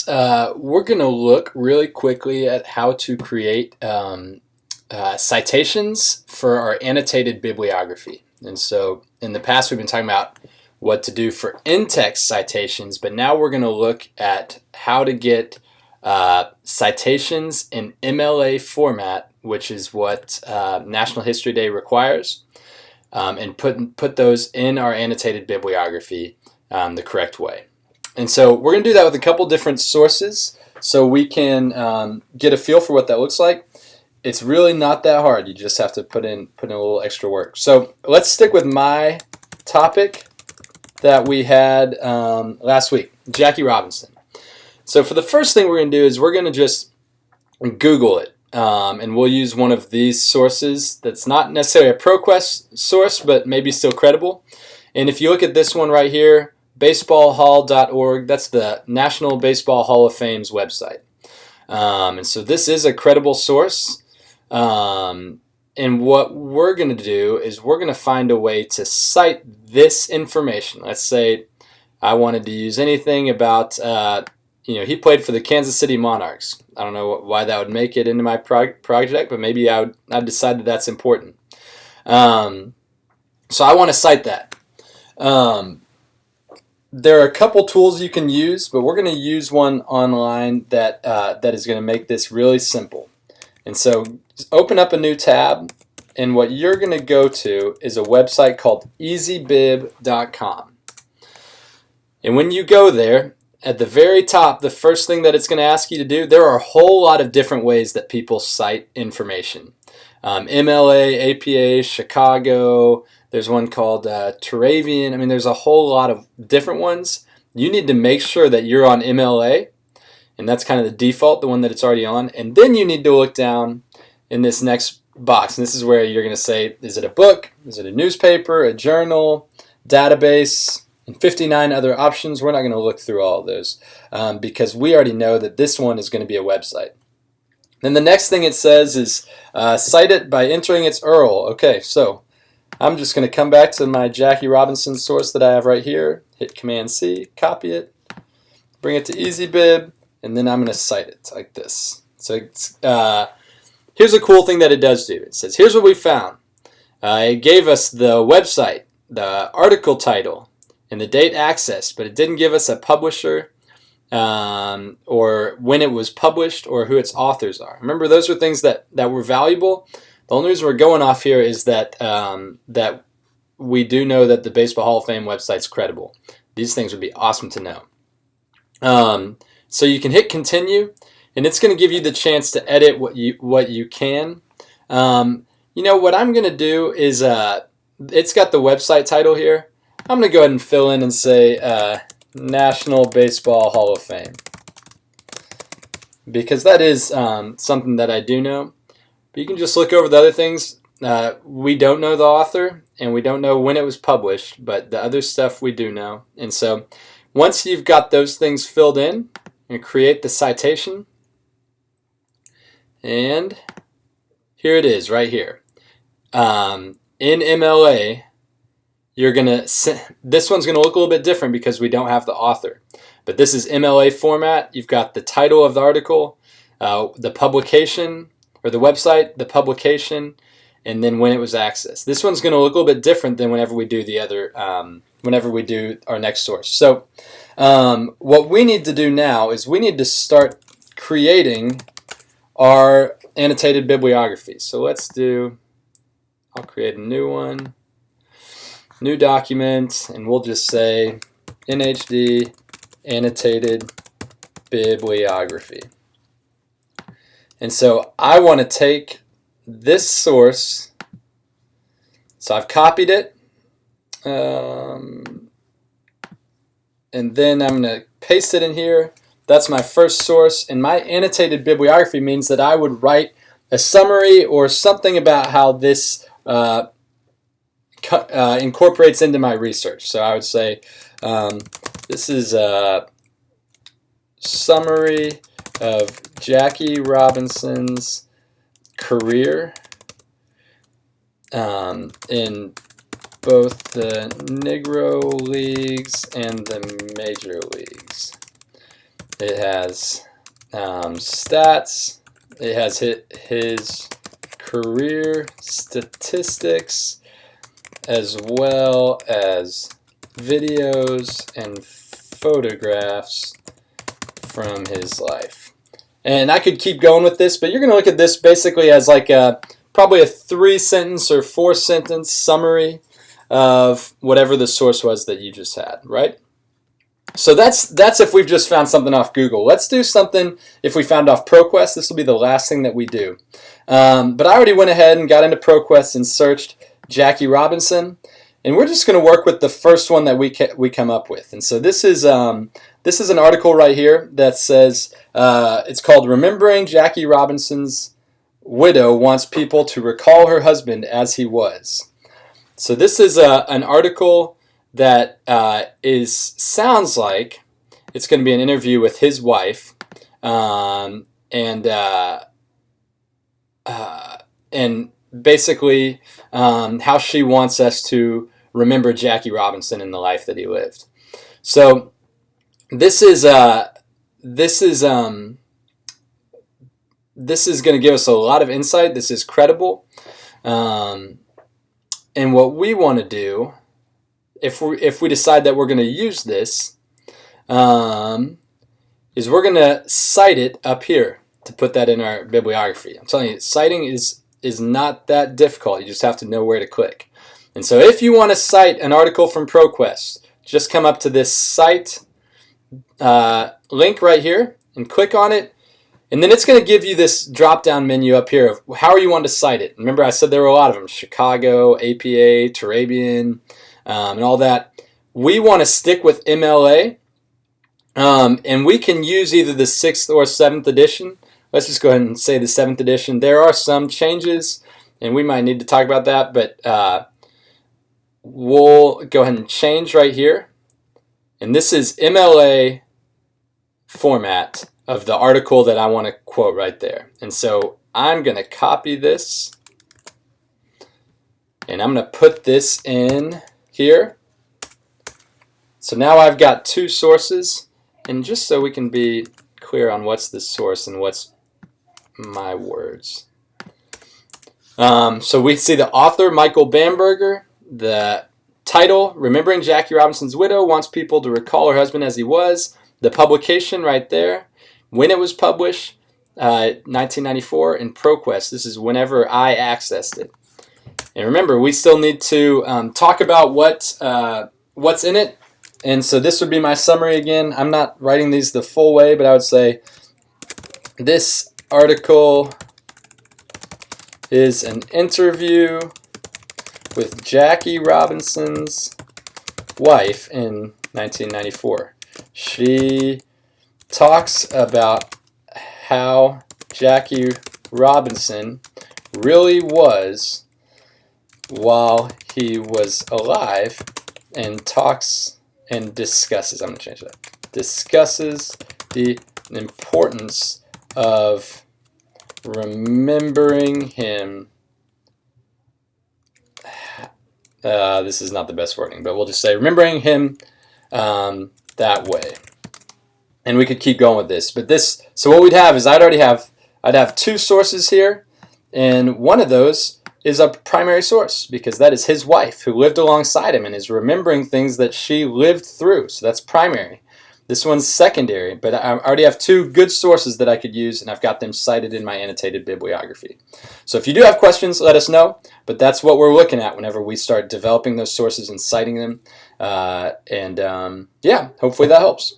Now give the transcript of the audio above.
we're going to look really quickly at how to create citations for our annotated bibliography. And so in the past we've been talking about what to do for in-text citations, but now we're going to look at how to get citations in MLA format, which is what National History Day requires, and put those in our annotated bibliography the correct way. And so we're going to do that with a couple different sources so we can get a feel for what that looks like. It's really not that hard. You just have to put in a little extra work. So let's stick with my topic that we had last week, Jackie Robinson. So for the first thing we're going to do is we're going to just Google it. And we'll use one of these sources that's not necessarily a ProQuest source, but maybe still credible. And if you look at this one right here, baseballhall.org, that's the National Baseball Hall of Fame's website. And so this is a credible source. And what we're going to do is we're going to find a way to cite this information. Let's say I wanted to use anything about, he played for the Kansas City Monarchs. I don't know why that would make it into my project, but maybe I've decided that's important. So I want to cite that. There are a couple tools you can use, but we're going to use one online that is going to make this really simple. And so just open up a new tab, and what you're going to go to is a website called easybib.com. And when you go there, at the very top, the first thing that it's going to ask you to do, there are a whole lot of different ways that people cite information. MLA, APA, Chicago, there's one called Turavian. I mean, there's a whole lot of different ones. You need to make sure that you're on MLA, and that's kind of the default, the one that it's already on. And then you need to look down in this next box, and this is where you're going to say, is it a book? Is it a newspaper, a journal, database, and 59 other options. We're not going to look through all of those because we already know that this one is going to be a website. Then the next thing it says is cite it by entering its URL. Okay, so I'm just going to come back to my Jackie Robinson source that I have right here, hit Command-C, copy it, bring it to EasyBib, and then I'm going to cite it like this. So here's a cool thing that it does do. It says, here's what we found. It gave us the website, the article title, and the date accessed, but it didn't give us a publisher or when it was published or who its authors are. Remember, those were things that were valuable. The only reason we're going off here is that that we do know that the Baseball Hall of Fame website's credible. These things would be awesome to know. So you can hit continue, and it's going to give you the chance to edit what you can. What I'm going to do is it's got the website title here. I'm going to go ahead and fill in and say National Baseball Hall of Fame, because that is something that I do know. But you can just look over the other things. We don't know the author, and we don't know when it was published, but the other stuff we do know. And so once you've got those things filled in, you create the citation. And here it is right here. In MLA, this one's going to look a little bit different because we don't have the author. But this is MLA format. You've got the title of the article, the publication, or the website, the publication, and then when it was accessed. This one's going to look a little bit different than whenever we do the other, whenever we do our next source. So what we need to do now is we need to start creating our annotated bibliography. So I'll create a new one, new document, and we'll just say NHD annotated bibliography. And so I want to take this source, so I've copied it, and then I'm going to paste it in here. That's my first source, and my annotated bibliography means that I would write a summary or something about how this incorporates into my research. So I would say this is a summary of Jackie Robinson's career in both the Negro Leagues and the Major Leagues. It has stats. It has his career statistics, as well as videos and photographs from his life. And I could keep going with this, but you're going to look at this basically as like probably a 3-sentence or 4-sentence summary of whatever the source was that you just had, right? So that's if we've just found something off Google. Let's do something if we found off ProQuest. This will be the last thing that we do. But I already went ahead and got into ProQuest and searched Jackie Robinson, and we're just going to work with the first one that we come up with. And so this is an article right here that says it's called "Remembering Jackie Robinson's Widow Wants People to Recall Her Husband as He Was." So this is an article that sounds like it's going to be an interview with his wife, and basically how she wants us to remember Jackie Robinson and the life that he lived. So this is going to give us a lot of insight. This is credible, and what we want to do, if we decide that we're going to use this, is we're going to cite it up here to put that in our bibliography. I'm telling you, citing is not that difficult. You just have to know where to click. And so if you want to cite an article from ProQuest, just come up to this cite link right here and click on it. And then it's going to give you this drop-down menu up here of how you want to cite it. Remember, I said there were a lot of them: Chicago, APA, Turabian, and all that. We want to stick with MLA, and we can use either the 6th or 7th edition. Let's just go ahead and say the 7th edition. There are some changes, and we might need to talk about that, but we'll go ahead and change right here. And this is MLA format of the article that I want to quote right there. And so I'm going to copy this, and I'm going to put this in here. So now I've got 2 sources, and just so we can be clear on what's the source and what's my words. So we see the author, Michael Bamberger, the title, Remembering Jackie Robinson's Widow Wants People to Recall Her Husband as He Was, the publication right there, when it was published, 1994, in ProQuest. This is whenever I accessed it. And remember, we still need to talk about what's in it. And so this would be my summary again. I'm not writing these the full way, but I would say this article is an interview with Jackie Robinson's wife in 1994. She talks about how Jackie Robinson really was while he was alive, and talks and discusses, I'm going to change that, discusses the importance of remembering him. This is not the best wording, but we'll just say remembering him that way. And we could keep going with this. But this, so what we'd have is I'd have 2 sources here, and one of those is a primary source, because that is his wife who lived alongside him and is remembering things that she lived through. So that's primary. This one's secondary, but I already have 2 good sources that I could use, and I've got them cited in my annotated bibliography. So if you do have questions, let us know, but that's what we're looking at whenever we start developing those sources and citing them. Yeah, hopefully that helps.